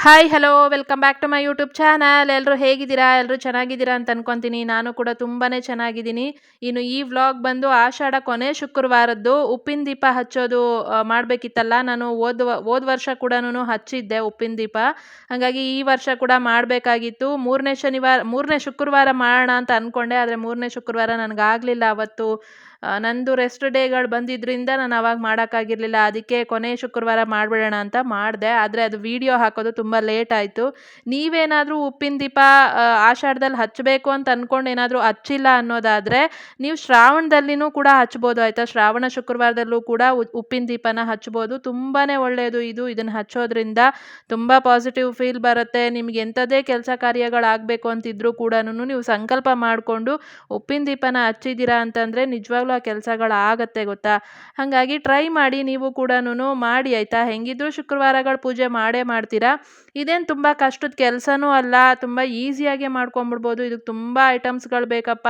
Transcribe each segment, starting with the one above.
Hi hello welcome back to my YouTube channel. ಎಲ್ಲರೂ ಹೇಗಿದ್ದೀರಾ? ಎಲ್ಲರೂ ಚೆನ್ನಾಗಿದ್ದೀರಾ ಅಂತ ಅನ್ಕೊಂತೀನಿ. ನಾನು ಕೂಡ ತುಂಬಾ ಚೆನ್ನಾಗಿದ್ದೀನಿ. ಇನ್ನು ಈ ವ್ಲಾಗ್ ಬಂದು ಆಷಾಢ ಕೊನೆ ಶುಕ್ರವಾರದ್ದು ಉಪ್ಪಿನ ದೀಪ ಹಚ್ಚೋದು ಮಾಡಬೇಕಿತ್ತಲ್ಲ. ನಾನು ಹೋದ ವರ್ಷ ಕೂಡ ಹಚ್ಚಿದ್ದೆ ಉಪ್ಪಿನ ದೀಪ. ಹಾಗಾಗಿ ಈ ವರ್ಷ ಕೂಡ ಮಾಡಬೇಕಾಗಿತ್ತು. ಮೂರನೇ ಶುಕ್ರವಾರ ಮಾಡೋಣ ಅಂತ ಅಂದ್ಕೊಂಡೆ. ಆದರೆ ಮೂರನೇ ಶುಕ್ರವಾರ ನನಗಾಗಲಿಲ್ಲ. ಅವತ್ತು ನಂದು ರೆಸ್ಟ್ ಡೇಗಳು ಬಂದಿದ್ದರಿಂದ ನಾನು ಅವಾಗ ಮಾಡೋಕ್ಕಾಗಿರಲಿಲ್ಲ. ಅದಕ್ಕೆ ಕೊನೆ ಶುಕ್ರವಾರ ಮಾಡಿಬಿಡೋಣ ಅಂತ ಮಾಡಿದೆ. ಆದರೆ ಅದು ವಿಡಿಯೋ ಹಾಕೋದು ತುಂಬ ಲೇಟ್ ಆಯಿತು. ನೀವೇನಾದರೂ ಉಪ್ಪಿನ ದೀಪ ಆಷಾಢದಲ್ಲಿ ಹಚ್ಚಬೇಕು ಅಂತ ಅಂದ್ಕೊಂಡು ಏನಾದರೂ ಹಚ್ಚಿಲ್ಲ ಅನ್ನೋದಾದರೆ ನೀವು ಶ್ರಾವಣದಲ್ಲಿನೂ ಕೂಡ ಹಚ್ಬೋದು ಆಯಿತಾ. ಶ್ರಾವಣ ಶುಕ್ರವಾರದಲ್ಲೂ ಕೂಡ ಉಪ್ಪಿನ ದೀಪನ ಹಚ್ಬೋದು. ತುಂಬಾ ಒಳ್ಳೆಯದು ಇದನ್ನು ಹಚ್ಚೋದ್ರಿಂದ ತುಂಬ ಪಾಸಿಟಿವ್ ಫೀಲ್ ಬರುತ್ತೆ. ನಿಮ್ಗೆ ಎಂಥದೇ ಕೆಲಸ ಕಾರ್ಯಗಳಾಗಬೇಕು ಅಂತಿದ್ರೂ ಕೂಡ ನೀವು ಸಂಕಲ್ಪ ಮಾಡಿಕೊಂಡು ಉಪ್ಪಿನ ದೀಪನ ಹಚ್ಚಿದ್ದೀರಾ ಅಂತಂದರೆ ನಿಜವಾಗ್ಲೂ ಆ ಕೆಲಸಗಳಾಗತ್ತೆ ಗೊತ್ತಾ. ಹಾಗಾಗಿ ಟ್ರೈ ಮಾಡಿ, ನೀವು ಕೂಡ ಮಾಡಿ ಆಯಿತಾ. ಹೆಂಗಿದ್ರು ಶುಕ್ರವಾರಗಳು ಪೂಜೆ ಮಾಡೇ ಮಾಡ್ತೀರಾ. ಇದೇನು ತುಂಬ ಕಷ್ಟದ ಕೆಲಸನೂ ಅಲ್ಲ, ತುಂಬ ಈಸಿಯಾಗೆ ಮಾಡ್ಕೊಂಬಿಡ್ಬೋದು. ಇದಕ್ಕೆ ತುಂಬ ಐಟಮ್ಸ್ಗಳು ಬೇಕಪ್ಪ,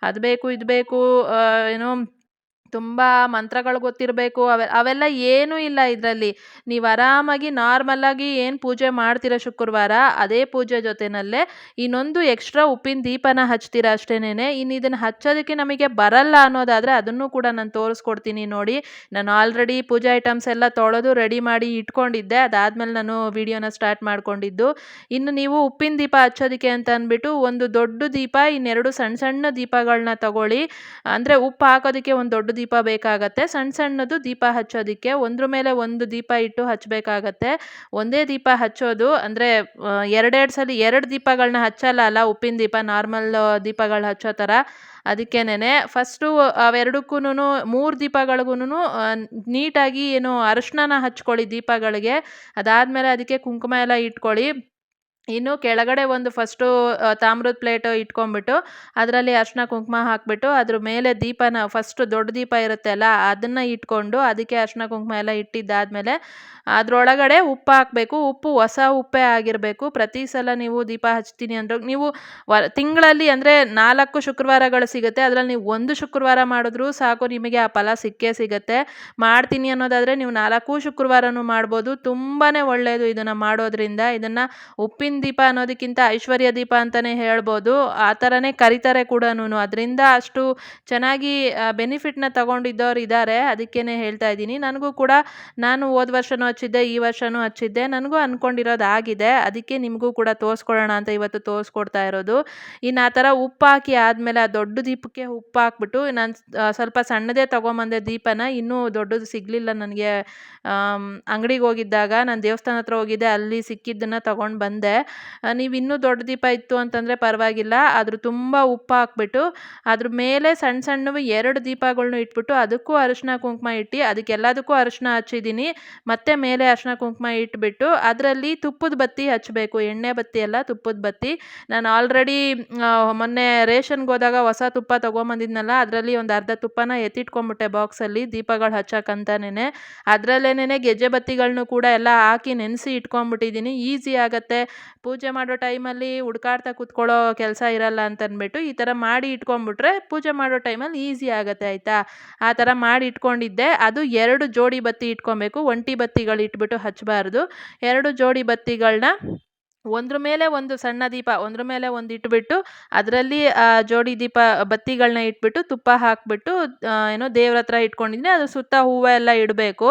ಅದು ಬೇಕು ಇದು ಬೇಕು, ಏನೋ ತುಂಬ ಮಂತ್ರಗಳು ಗೊತ್ತಿರಬೇಕು, ಅವೆಲ್ಲ ಏನೂ ಇಲ್ಲ ಇದರಲ್ಲಿ. ನೀವು ಆರಾಮಾಗಿ ನಾರ್ಮಲಾಗಿ ಏನು ಪೂಜೆ ಮಾಡ್ತೀರಾ ಶುಕ್ರವಾರ, ಅದೇ ಪೂಜೆ ಜೊತೆಯಲ್ಲೇ ಇನ್ನೊಂದು ಎಕ್ಸ್ಟ್ರಾ ಉಪ್ಪಿನ ದೀಪನ ಹಚ್ತೀರಾ ಅಷ್ಟೇನೆ. ಇನ್ನು ಇದನ್ನು ಹಚ್ಚೋದಕ್ಕೆ ನಮಗೆ ಬರಲ್ಲ ಅನ್ನೋದಾದರೆ ಅದನ್ನು ಕೂಡ ನಾನು ತೋರಿಸ್ಕೊಡ್ತೀನಿ ನೋಡಿ. ನಾನು ಆಲ್ರೆಡಿ ಪೂಜೆ ಐಟಮ್ಸ್ ಎಲ್ಲ ತೊಳೆದು ರೆಡಿ ಮಾಡಿ ಇಟ್ಕೊಂಡಿದ್ದೆ. ಅದಾದಮೇಲೆ ನಾನು ವಿಡಿಯೋನ ಸ್ಟಾರ್ಟ್ ಮಾಡ್ಕೊಂಡಿದ್ದು. ಇನ್ನು ನೀವು ಉಪ್ಪಿನ ದೀಪ ಹಚ್ಚೋದಕ್ಕೆ ಅಂತ ಅಂದ್ಬಿಟ್ಟು ಒಂದು ದೊಡ್ಡ ದೀಪ, ಇನ್ನೆರಡು ಸಣ್ಣ ಸಣ್ಣ ದೀಪಗಳನ್ನ ತಗೊಳ್ಳಿ. ಅಂದರೆ ಉಪ್ಪು ಹಾಕೋದಕ್ಕೆ ಒಂದು ದೊಡ್ಡ ದೀಪ ಬೇಕಾಗತ್ತೆ, ಸಣ್ಣ ಸಣ್ಣದು ದೀಪ ಹಚ್ಚೋದಕ್ಕೆ ಒಂದ್ರ ಮೇಲೆ ಒಂದು ದೀಪ ಇಟ್ಟು ಹಚ್ಚಬೇಕಾಗತ್ತೆ. ಒಂದೇ ದೀಪ ಹಚ್ಚೋದು ಅಂದರೆ ಎರಡೆರಡು ಸಲ ಎರಡು ದೀಪಗಳನ್ನ ಹಚ್ಚಲ್ಲ ಅಲ್ಲ ಉಪ್ಪಿನ ದೀಪ, ನಾರ್ಮಲ್ ದೀಪಗಳು ಹಚ್ಚೋ ಥರ. ಅದಕ್ಕೇನೆ ಫಸ್ಟು ಅವೆರಡಕ್ಕೂ 3 ದೀಪಗಳಿಗೂ ನೀಟಾಗಿ ಅರಿಶಿನ ಹಚ್ಕೊಳ್ಳಿ ದೀಪಗಳಿಗೆ. ಅದಾದಮೇಲೆ ಅದಕ್ಕೆ ಕುಂಕುಮ ಎಲ್ಲ ಇಟ್ಕೊಳ್ಳಿ. ಇನ್ನು ಕೆಳಗಡೆ ಒಂದು ಫಸ್ಟು ತಾಮ್ರದ ಪ್ಲೇಟು ಇಟ್ಕೊಂಡ್ಬಿಟ್ಟು ಅದರಲ್ಲಿ ಅರಿಶಿನ ಕುಂಕುಮ ಹಾಕಿಬಿಟ್ಟು ಅದ್ರ ಮೇಲೆ ದೀಪನ ಫಸ್ಟು ದೊಡ್ಡ ದೀಪ ಇರುತ್ತೆ ಅಲ್ಲ ಅದನ್ನು ಇಟ್ಕೊಂಡು ಅದಕ್ಕೆ ಅರಿಶಿನ ಕುಂಕುಮ ಎಲ್ಲ ಇಟ್ಟಿದ್ದಾದಮೇಲೆ ಅದರೊಳಗಡೆ ಉಪ್ಪು ಹಾಕಬೇಕು. ಉಪ್ಪು ಹೊಸ ಉಪ್ಪೇ ಆಗಿರಬೇಕು. ಪ್ರತಿ ಸಲ ನೀವು ದೀಪ ಹಚ್ತೀನಿ ಅಂದ್ರೆ ನೀವು ತಿಂಗಳಲ್ಲಿ ಅಂದರೆ 4 ಶುಕ್ರವಾರಗಳು ಸಿಗುತ್ತೆ, ಅದರಲ್ಲಿ ನೀವು ಒಂದು ಶುಕ್ರವಾರ ಮಾಡಿದ್ರೂ ಸಾಕು, ನಿಮಗೆ ಆ ಫಲ ಸಿಕ್ಕೇ ಸಿಗುತ್ತೆ. ಮಾಡ್ತೀನಿ ಅನ್ನೋದಾದರೆ ನೀವು 4 ಶುಕ್ರವಾರನೂ ಮಾಡ್ಬೋದು. ತುಂಬಾ ಒಳ್ಳೆಯದು ಇದನ್ನು ಮಾಡೋದ್ರಿಂದ. ಇದನ್ನು ಉಪ್ಪಿನ ದೀಪ ಅನ್ನೋದಕ್ಕಿಂತ ಐಶ್ವರ್ಯ ದೀಪ ಅಂತಲೇ ಹೇಳ್ಬೋದು. ಆ ಥರನೇ ಕರಿತಾರೆ ಕೂಡ. ಅದರಿಂದ ಅಷ್ಟು ಚೆನ್ನಾಗಿ ಬೆನಿಫಿಟ್ನ ತಗೊಂಡಿದ್ದವ್ರು ಇದ್ದಾರೆ. ಅದಕ್ಕೇ ಹೇಳ್ತಾ ಇದ್ದೀನಿ. ನನಗೂ ಕೂಡ ನಾನು ಹೋದ ವರ್ಷನೂ ಹಚ್ಚಿದ್ದೆ, ಈ ವರ್ಷನೂ ಹಚ್ಚಿದ್ದೆ. ನನಗೂ ಅಂದ್ಕೊಂಡಿರೋದಾಗಿದೆ. ಅದಕ್ಕೆ ನಿಮಗೂ ಕೂಡ ತೋರಿಸ್ಕೊಳ್ಳೋಣ ಅಂತ ಇವತ್ತು ತೋರಿಸ್ಕೊಡ್ತಾ ಇರೋದು. ಇನ್ನು ಆ ಥರ ಉಪ್ಪು ಹಾಕಿ ಆದಮೇಲೆ ಆ ದೊಡ್ಡ ದೀಪಕ್ಕೆ ಉಪ್ಪು ಹಾಕ್ಬಿಟ್ಟು ನಾನು ಸ್ವಲ್ಪ ಸಣ್ಣದೇ ತೊಗೊಂಬಂದೆ ದೀಪನ. ಇನ್ನೂ ದೊಡ್ಡದು ಸಿಗಲಿಲ್ಲ ನನಗೆ. ಅಂಗಡಿಗೆ ಹೋಗಿದ್ದಾಗ ನಾನು ದೇವಸ್ಥಾನ ಹತ್ರ ಹೋಗಿದ್ದೆ, ಅಲ್ಲಿ ಸಿಕ್ಕಿದ್ದನ್ನು ತೊಗೊಂಡು ಬಂದೆ. ನೀವು ಇನ್ನೂ ದೊಡ್ಡ ದೀಪ ಇತ್ತು ಅಂತಂದರೆ ಪರವಾಗಿಲ್ಲ. ಅದ್ರ ತುಂಬ ಉಪ್ಪು ಹಾಕ್ಬಿಟ್ಟು ಅದ್ರ ಮೇಲೆ ಸಣ್ಣ ಸಣ್ಣವು 2 ದೀಪಗಳ್ನ ಇಟ್ಬಿಟ್ಟು ಅದಕ್ಕೂ ಅರಿಶಿನ ಕುಂಕುಮ ಇಟ್ಟು ಅದಕ್ಕೆಲ್ಲದಕ್ಕೂ ಅರಿಶಿನ ಹಚ್ಚಿದ್ದೀನಿ. ಮತ್ತೆ ಮೇಲೆ ಅರಿಶಿನ ಕುಂಕುಮ ಇಟ್ಬಿಟ್ಟು ಅದರಲ್ಲಿ ತುಪ್ಪದ ಬತ್ತಿ ಹಚ್ಚಬೇಕು. ಎಣ್ಣೆ ಬತ್ತಿ ಅಲ್ಲ, ತುಪ್ಪದ ಬತ್ತಿ. ನಾನು ಆಲ್ರೆಡಿ ಮೊನ್ನೆ ರೇಷನ್ಗೆ ಹೋದಾಗ ಹೊಸ ತುಪ್ಪ ತೊಗೊಂಬಂದಿದ್ನಲ್ಲ, ಅದರಲ್ಲಿ ಒಂದು ಅರ್ಧ ತುಪ್ಪನ ಎತ್ತಿಟ್ಕೊಂಡ್ಬಿಟ್ಟೆ ಬಾಕ್ಸಲ್ಲಿ ದೀಪಗಳು ಹಚ್ಚಕ್ಕಂತಾನೆ. ಅದರಲ್ಲೇನೆ ಗೆಜ್ಜೆ ಬತ್ತಿಗಳನ್ನೂ ಕೂಡ ಎಲ್ಲ ಹಾಕಿ ನೆನೆಸಿ ಇಟ್ಕೊಂಡ್ಬಿಟ್ಟಿದ್ದೀನಿ. ಈಸಿ ಆಗುತ್ತೆ. ಪೂಜೆ ಮಾಡೋ ಟೈಮಲ್ಲಿ ಹುಡ್ಕಾಡ್ತಾ ಕೂತ್ಕೊಳ್ಳೋ ಕೆಲಸ ಇರಲ್ಲ ಅಂತಂದ್ಬಿಟ್ಟು ಈ ಥರ ಮಾಡಿ ಇಟ್ಕೊಂಡ್ಬಿಟ್ರೆ ಪೂಜೆ ಮಾಡೋ ಟೈಮಲ್ಲಿ ಈಸಿ ಆಗುತ್ತೆ ಆಯಿತಾ. ಆ ಥರ ಮಾಡಿ ಇಟ್ಕೊಂಡಿದ್ದೆ. ಅದು 2 ಜೋಡಿ ಬತ್ತಿ ಇಟ್ಕೊಬೇಕು. ಒಂಟಿ ಬತ್ತಿಗಳು ಇಟ್ಬಿಟ್ಟು ಹಚ್ಚಬಾರ್ದು. 2 ಜೋಡಿ ಬತ್ತಿಗಳನ್ನ ಒಂದ್ರ ಮೇಲೆ ಒಂದು ಸಣ್ಣ ದೀಪ ಒಂದ್ರ ಮೇಲೆ ಒಂದು ಇಟ್ಬಿಟ್ಟು ಅದರಲ್ಲಿ ಜೋಡಿ ದೀಪ ಬತ್ತಿಗಳನ್ನ ಇಟ್ಬಿಟ್ಟು ತುಪ್ಪ ಹಾಕ್ಬಿಟ್ಟು ದೇವ್ರ ಹತ್ರ ಇಟ್ಕೊಂಡಿದ್ದೀನಿ. ಅದು ಸುತ್ತ ಹೂವು ಎಲ್ಲ ಇಡಬೇಕು.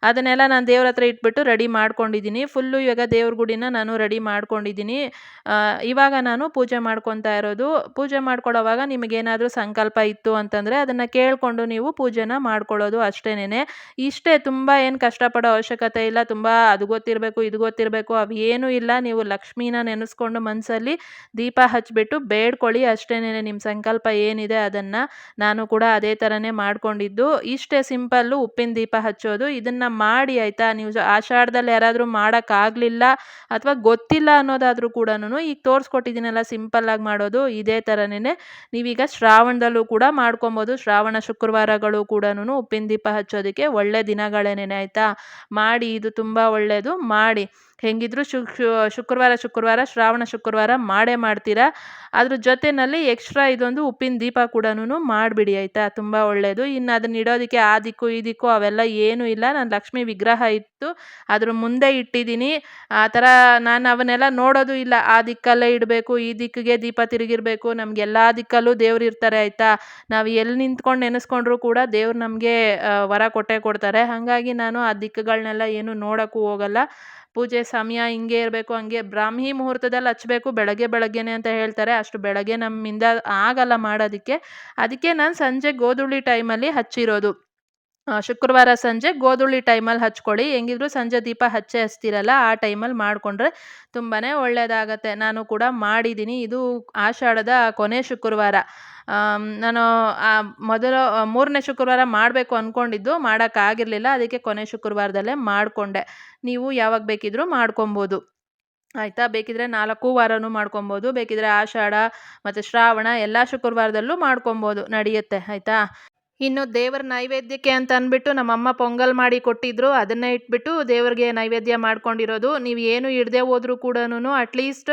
ಅದನ್ನೆಲ್ಲ ನಾನು ದೇವ್ರ ಹತ್ರ ಇಟ್ಬಿಟ್ಟು ರೆಡಿ ಮಾಡ್ಕೊಂಡಿದ್ದೀನಿ. ಫುಲ್ಲು ಇವಾಗ ದೇವ್ರ ಗುಡಿನ ನಾನು ರೆಡಿ ಮಾಡ್ಕೊಂಡಿದ್ದೀನಿ. ಇವಾಗ ನಾನು ಪೂಜೆ ಮಾಡ್ಕೊತಾ ಇರೋದು. ಪೂಜೆ ಮಾಡ್ಕೊಳ್ಳೋವಾಗ ನಿಮಗೇನಾದರೂ ಸಂಕಲ್ಪ ಇತ್ತು ಅಂತಂದರೆ ಅದನ್ನು ಕೇಳಿಕೊಂಡು ನೀವು ಪೂಜೆನ ಮಾಡ್ಕೊಳ್ಳೋದು ಅಷ್ಟೇನೆ. ಇಷ್ಟೇ, ತುಂಬ ಏನು ಕಷ್ಟಪಡೋ ಅವಶ್ಯಕತೆ ಇಲ್ಲ. ತುಂಬ ಅದು ಗೊತ್ತಿರಬೇಕು ಇದು ಗೊತ್ತಿರಬೇಕು ಅವು ಏನೂ ಇಲ್ಲ. ನೀವು ಲಕ್ಷ್ಮೀನ ನೆನೆಸ್ಕೊಂಡು ಮನಸ್ಸಲ್ಲಿ ದೀಪ ಹಚ್ಬಿಟ್ಟು ಬೇಡ್ಕೊಳ್ಳಿ ಅಷ್ಟೇನೆ. ನಿಮ್ಮ ಸಂಕಲ್ಪ ಏನಿದೆ ಅದನ್ನು. ನಾನು ಕೂಡ ಅದೇ ಥರನೇ ಮಾಡ್ಕೊಂಡಿದ್ದು. ಇಷ್ಟೇ ಸಿಂಪಲ್ಲು ಉಪ್ಪಿನ ದೀಪ ಹಚ್ಚೋದು. ಇದನ್ನು ಮಾಡಿ ಆಯಿತಾ. ನೀವು ಆಷಾಢದಲ್ಲಿ ಯಾರಾದರೂ ಮಾಡೋಕ್ಕಾಗಲಿಲ್ಲ ಅಥವಾ ಗೊತ್ತಿಲ್ಲ ಅನ್ನೋದಾದರೂ ಕೂಡ ಈಗ ತೋರಿಸ್ಕೊಟ್ಟಿದ್ದೀನಲ್ಲ ಸಿಂಪಲ್ಲಾಗಿ ಮಾಡೋದು, ಇದೇ ಥರನೇ ನೀವೀಗ ಶ್ರಾವಣದಲ್ಲೂ ಕೂಡ ಮಾಡ್ಕೊಬೋದು. ಶ್ರಾವಣ ಶುಕ್ರವಾರಗಳು ಕೂಡ ಉಪ್ಪಿನ ದೀಪ ಹಚ್ಚೋದಕ್ಕೆ ಒಳ್ಳೆ ದಿನಗಳೇನೆ ಆಯಿತಾ. ಮಾಡಿ, ಇದು ತುಂಬ ಒಳ್ಳೆಯದು. ಮಾಡಿ. ಹೆಂಗಿದ್ರು ಶುಕ್ರವಾರ ಶುಕ್ರವಾರ ಶ್ರಾವಣ ಶುಕ್ರವಾರ ಮಾಡೇ ಮಾಡ್ತೀರಾ. ಅದ್ರ ಜೊತೆಯಲ್ಲಿ ಎಕ್ಸ್ಟ್ರಾ ಇದೊಂದು ಉಪ್ಪಿನ ದೀಪ ಕೂಡ ಮಾಡಿಬಿಡಿ ಆಯಿತಾ, ತುಂಬ ಒಳ್ಳೆಯದು. ಇನ್ನು ಅದನ್ನ ಇಡೋದಕ್ಕೆ ಆ ದಿಕ್ಕು ಈ ದಿಕ್ಕು ಅವೆಲ್ಲ ಏನೂ ಇಲ್ಲ. ನಾನು ಲಕ್ಷ್ಮಿ ವಿಗ್ರಹ ಇತ್ತು ಅದ್ರ ಮುಂದೆ ಇಟ್ಟಿದ್ದೀನಿ. ಆ ಥರ ನಾನು ಅವನ್ನೆಲ್ಲ ನೋಡೋದು ಇಲ್ಲ, ಆ ದಿಕ್ಕಲ್ಲೇ ಇಡಬೇಕು, ಈ ದಿಕ್ಕಿಗೆ ದೀಪ ತಿರುಗಿರಬೇಕು. ನಮಗೆಲ್ಲ ದಿಕ್ಕಲ್ಲೂ ದೇವ್ರು ಇರ್ತಾರೆ ಆಯಿತಾ. ನಾವು ಎಲ್ಲಿ ನಿಂತ್ಕೊಂಡು ನೆನೆಸ್ಕೊಂಡ್ರೂ ಕೂಡ ದೇವ್ರು ನಮಗೆ ವರ ಕೊಟ್ಟೇ ಕೊಡ್ತಾರೆ. ಹಾಗಾಗಿ ನಾನು ಆ ದಿಕ್ಕುಗಳನ್ನೆಲ್ಲ ಏನು ನೋಡೋಕ್ಕೂ ಹೋಗಲ್ಲ. ಪೂಜೆ ಸಮಯ ಹಿಂಗೆ ಇರಬೇಕು, ಹಂಗೆ ಬ್ರಾಹ್ಮಿ ಮುಹೂರ್ತದಲ್ಲಿ ಹಚ್ಚಬೇಕು, ಬೆಳಗ್ಗೆನೇ ಅಂತ ಹೇಳ್ತಾರೆ. ಅಷ್ಟು ಬೆಳಗ್ಗೆ ನಮ್ಮಿಂದ ಆಗಲ್ಲ ಮಾಡೋದಕ್ಕೆ. ಅದಕ್ಕೆ ನಾನು ಸಂಜೆ ಗೋಧೂಳಿ ಟೈಮಲ್ಲಿ ಹಚ್ಚಿರೋದು. ಶುಕ್ರವಾರ ಸಂಜೆ ಗೋಧೂಳಿ ಟೈಮಲ್ಲಿ ಹಚ್ಕೊಳ್ಳಿ. ಹೆಂಗಿದ್ರು ಸಂಜೆ ದೀಪ ಹಚ್ತೀರಲ್ಲ, ಆ ಟೈಮಲ್ಲಿ ಮಾಡಿಕೊಂಡ್ರೆ ತುಂಬಾ ಒಳ್ಳೆಯದಾಗತ್ತೆ. ನಾನು ಕೂಡ ಮಾಡಿದ್ದೀನಿ. ಇದು ಆಷಾಢದ ಕೊನೆ ಶುಕ್ರವಾರ. ನಾನು ಮೊದಲು 3ನೇ ಶುಕ್ರವಾರ ಮಾಡಬೇಕು ಅಂದ್ಕೊಂಡಿದ್ದು, ಮಾಡೋಕ್ಕಾಗಿರಲಿಲ್ಲ. ಅದಕ್ಕೆ ಕೊನೆ ಶುಕ್ರವಾರದಲ್ಲೇ ಮಾಡಿಕೊಂಡೆ. ನೀವು ಯಾವಾಗ ಬೇಕಿದ್ರೂ ಮಾಡ್ಕೊಬೋದು ಆಯಿತಾ. ಬೇಕಿದ್ರೆ 4 ವಾರನೂ ಮಾಡ್ಕೊಬೋದು, ಬೇಕಿದ್ರೆ ಆಷಾಢ ಮತ್ತು ಶ್ರಾವಣ ಎಲ್ಲ ಶುಕ್ರವಾರದಲ್ಲೂ ಮಾಡ್ಕೊಬೋದು, ನಡೆಯುತ್ತೆ ಆಯಿತಾ. ಇನ್ನು ದೇವರ ನೈವೇದ್ಯಕ್ಕೆ ಅಂತ ಅಂದ್ಬಿಟ್ಟು ನಮ್ಮಮ್ಮ ಪೊಂಗಲ್ ಮಾಡಿ ಕೊಟ್ಟಿದ್ರು, ಅದನ್ನೇ ಇಟ್ಬಿಟ್ಟು ದೇವ್ರಿಗೆ ನೈವೇದ್ಯ ಮಾಡ್ಕೊಂಡಿರೋದು. ನೀವು ಏನು ಇಡದೆ ಹೋದ್ರೂ ಕೂಡ ಅಟ್ಲೀಸ್ಟ್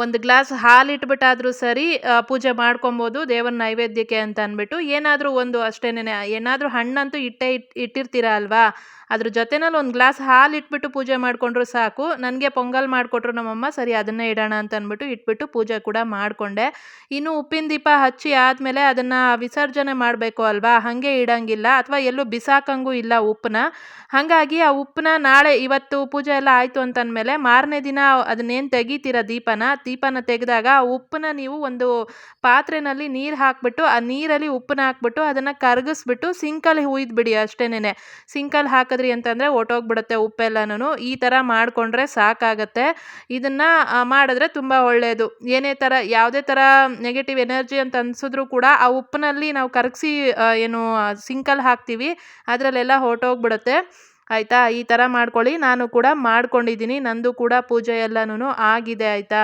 ಒಂದು ಗ್ಲಾಸ್ ಹಾಲು ಇಟ್ಬಿಟ್ಟಾದರೂ ಸರಿ ಪೂಜೆ ಮಾಡ್ಕೊಬೋದು ದೇವರ ನೈವೇದ್ಯಕ್ಕೆ ಅಂತ ಅಂದ್ಬಿಟ್ಟು. ಏನಾದರೂ ಒಂದು ಅಷ್ಟೇನೆ, ಏನಾದರೂ ಹಣ್ಣಂತೂ ಇಟ್ಟಿರ್ತೀರ ಅಲ್ವಾ, ಅದ್ರ ಜೊತೆನಲ್ಲಿ ಒಂದು ಗ್ಲಾಸ್ ಹಾಲು ಇಟ್ಬಿಟ್ಟು ಪೂಜೆ ಮಾಡಿಕೊಂಡ್ರು ಸಾಕು. ನನಗೆ ಪೊಂಗಲ್ ಮಾಡಿಕೊಟ್ರು ನಮ್ಮಮ್ಮ, ಸರಿ ಅದನ್ನೇ ಇಡೋಣ ಅಂತ ಅಂದ್ಬಿಟ್ಟು ಇಟ್ಬಿಟ್ಟು ಪೂಜೆ ಕೂಡ ಮಾಡಿಕೊಂಡೆ. ಇನ್ನು ಉಪ್ಪಿನ ದೀಪ ಹಚ್ಚಿ ಆದಮೇಲೆ ಅದನ್ನು ವಿಸರ್ಜನೆ ಮಾಡಬೇಕು ಅಲ್ವಾ, ಹಾಗೆ ಇಡಂಗಿಲ್ಲ ಅಥವಾ ಎಲ್ಲೂ ಬಿಸಾಕಂಗೂ ಇಲ್ಲ ಉಪ್ಪನ್ನ. ಹಾಗಾಗಿ ಆ ಉಪ್ಪನ್ನ ನಾಳೆ ಇವತ್ತು ಪೂಜೆ ಎಲ್ಲ ಆಯಿತು ಅಂತಂದಮೇಲೆ ಮಾರನೇ ದಿನ ಅದನ್ನೇನು ತೆಗಿತೀರ ದೀಪನ ತೆಗೆದಾಗ ಆ ಉಪ್ಪನ್ನ ನೀವು ಒಂದು ಪಾತ್ರೆಯಲ್ಲಿ ನೀರು ಹಾಕ್ಬಿಟ್ಟು ಆ ನೀರಲ್ಲಿ ಉಪ್ಪನ್ನ ಹಾಕ್ಬಿಟ್ಟು ಅದನ್ನು ಕರಗಿಸ್ಬಿಟ್ಟು ಸಿಂಕಲ್ಲಿ ಹುಯ್ದುಬಿಡಿ ಅಷ್ಟೇನೆ. ಸಿಂಕಲ್ಲಿ ಹಾಕಿದ್ರಿ ಅಂತಂದರೆ ಹೊಟ್ಟೋಗ್ಬಿಡುತ್ತೆ ಉಪ್ಪೆಲ್ಲನೂ. ಈ ಥರ ಮಾಡಿಕೊಂಡ್ರೆ ಸಾಕಾಗತ್ತೆ. ಇದನ್ನು ಮಾಡಿದ್ರೆ ತುಂಬ ಒಳ್ಳೆಯದು. ಯಾವುದೇ ಥರ ನೆಗೆಟಿವ್ ಎನರ್ಜಿ ಅಂತ ಅನಿಸಿದ್ರು ಕೂಡ ಆ ಉಪ್ಪಿನಲ್ಲಿ ನಾವು ಕರಗಿಸಿ ಏನು ಸಿಂಕಲ್ಲಿ ಹಾಕ್ತೀವಿ ಅದರಲ್ಲೆಲ್ಲ ಹೊರ್ಟೋಗ್ಬಿಡುತ್ತೆ ಆಯಿತಾ. ಈ ಥರ ಮಾಡ್ಕೊಳ್ಳಿ. ನಾನು ಕೂಡ ಮಾಡ್ಕೊಂಡಿದ್ದೀನಿ, ನಂದು ಕೂಡ ಪೂಜೆ ಎಲ್ಲನೂ ಆಗಿದೆ ಆಯಿತಾ.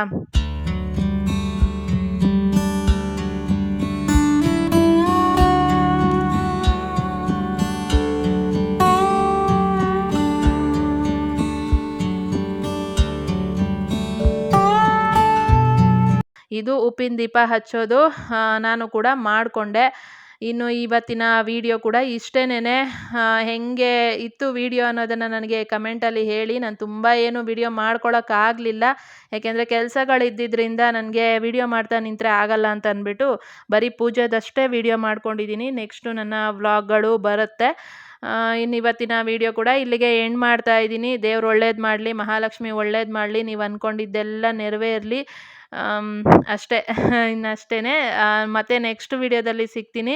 ಇದು ಉಪ್ಪಿನ ದೀಪ ಹಚ್ಚೋದು ನಾನು ಕೂಡ ಮಾಡಿಕೊಂಡೆ. ಇನ್ನು ಇವತ್ತಿನ ವಿಡಿಯೋ ಕೂಡ ಇಷ್ಟೇನೆ. ಹೆಂಗೆ ಇತ್ತು ವಿಡಿಯೋ ಅನ್ನೋದನ್ನು ನನಗೆ ಕಮೆಂಟಲ್ಲಿ ಹೇಳಿ. ನಾನು ತುಂಬ ಏನು ವಿಡಿಯೋ ಮಾಡ್ಕೊಳಕ್ಕಾಗಲಿಲ್ಲ, ಯಾಕೆಂದರೆ ಕೆಲಸಗಳಿದ್ದಿದ್ದರಿಂದ ನನಗೆ ವಿಡಿಯೋ ಮಾಡ್ತಾ ನಿಂತರೆ ಆಗಲ್ಲ ಅಂತ ಅಂದ್ಬಿಟ್ಟು ಬರೀ ಪೂಜೆದಷ್ಟೇ ವಿಡಿಯೋ ಮಾಡ್ಕೊಂಡಿದ್ದೀನಿ. ನೆಕ್ಸ್ಟು ನನ್ನ ವ್ಲಾಗ್ಗಳು ಬರುತ್ತೆ. ಇನ್ನು ಇವತ್ತಿನ ವಿಡಿಯೋ ಕೂಡ ಇಲ್ಲಿಗೆ ಎಂಡ್ ಮಾಡ್ತಾ ಇದ್ದೀನಿ. ದೇವ್ರು ಒಳ್ಳೇದು ಮಾಡಲಿ, ಮಹಾಲಕ್ಷ್ಮಿ ಒಳ್ಳೇದು ಮಾಡಲಿ, ನೀವು ಅಂದ್ಕೊಂಡಿದ್ದೆಲ್ಲ ನೆರವೇರಲಿ ಅಷ್ಟೇ. ಇನ್ನಷ್ಟೇ. ಮತ್ತೆ ನೆಕ್ಸ್ಟ್ ವಿಡಿಯೋದಲ್ಲಿ ಸಿಗ್ತೀನಿ.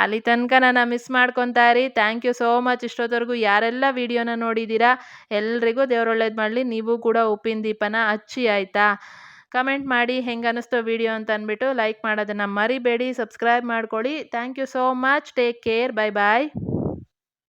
ಅಲ್ಲಿ ತನಕ ನನ್ನ ಮಿಸ್ ಮಾಡ್ಕೊತಾ ಇರಿ. Thank you so much. ಇಷ್ಟೊತ್ತವರೆಗೂ ಯಾರೆಲ್ಲ ವಿಡಿಯೋನ ನೋಡಿದ್ದೀರಾ ಎಲ್ರಿಗೂ ದೇವ್ರು ಒಳ್ಳೇದು ಮಾಡಲಿ. ನೀವು ಕೂಡ ಉಪ್ಪಿನ ದೀಪನ ಹಚ್ಚಿ ಆಯಿತಾ. ಕಮೆಂಟ್ ಮಾಡಿ ಹೆಂಗೆ ಅನ್ನಿಸ್ತೋ ವಿಡಿಯೋ ಅಂತ ಅಂದ್ಬಿಟ್ಟು. ಲೈಕ್ ಮಾಡೋದನ್ನು ಮರಿಬೇಡಿ, ಸಬ್ಸ್ಕ್ರೈಬ್ ಮಾಡ್ಕೊಳ್ಳಿ. Thank you so much. Take care. Bye bye.